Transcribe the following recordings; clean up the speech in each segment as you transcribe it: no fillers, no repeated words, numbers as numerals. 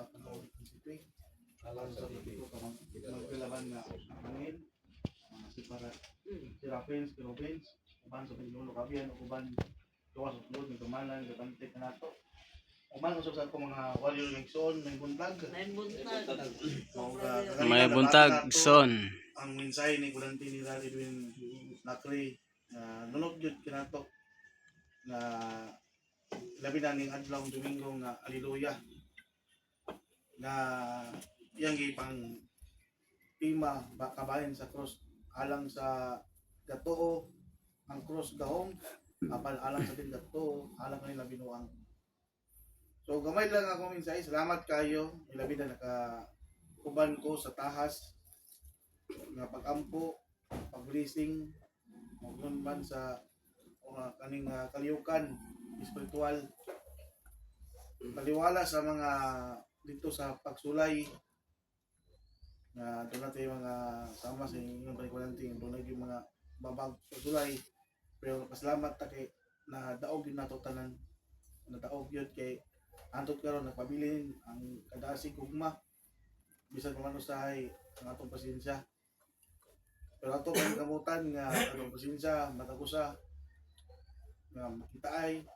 2023 alang sa dito ka magkalaban nga hangin si para si Rafael Robins uban sa Pinulo Kabiyan uban tuwa sa sulod ng Tumalan gabantik na nato uban usab sa ako mga warrior Nixon may buntag May buntag son. Ang mensahe ni Kulanti ni Edwin Lacre nunod jud kinato na labi na ning adlaw Domingo nga Hallelujah na iyang gipang tima kabayan sa cross alang sa gatoo ang cross gahom apal alang sa din gatoo alang kanila binuang. So gamay lang ako minsay, salamat kayo ilabi na uban ko sa tahas nga pagampo pag-blessing magnon man sa kaning kaliyukan espiritual paliwala sa mga dito sa pagsulay na doon natin yung mga sama sa inyong panikulanting doon yung mga babag pagsulay pero pasalamat ta kay na daog yun nato tanan na daog yun kay antot karon nagpabilin ang kadasi kugma bisan pa man usahay ang atong pasensya pero ato kay kamutan nga atong pasensya matagusa nga makita ay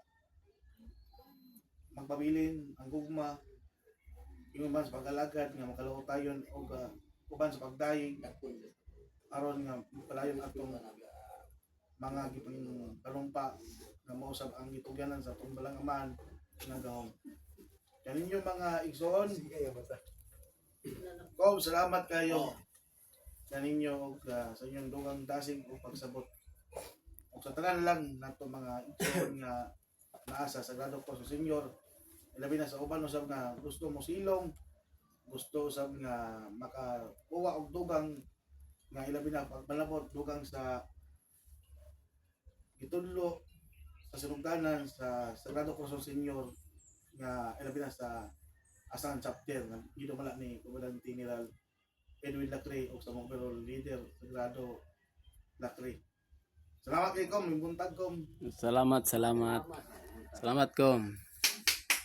magpabilin ang gugma yung man sa pag-alagad nga makalaw tayo o uban sa pagdayeg aron nga palayon atong mga gipang talumpa nga mausab ang gitugyanan sa atong balangaman nga gahom. Kaninyo mga igsoon ko salamat kayo kaninyo sa inyong dugang dasig o pagsabot o sa tanan lang nato mga igsoon nga naasa sa Sagrado Corazon sa Senyor labi na sa uban usab nga gusto mo silong gusto usab nga makakuha og dugang nga ilabi na pagbalabot dugang sa gitudlo sa sinugdanan sa Sagrado Corazon Senyor nga ilabi na sa Asan chapter nga dito mala ni Kumandanti General Edwin Lacre o sa mga leader Sagrado Lacre. Salamat kay kom, buntag kom. Salamat kom.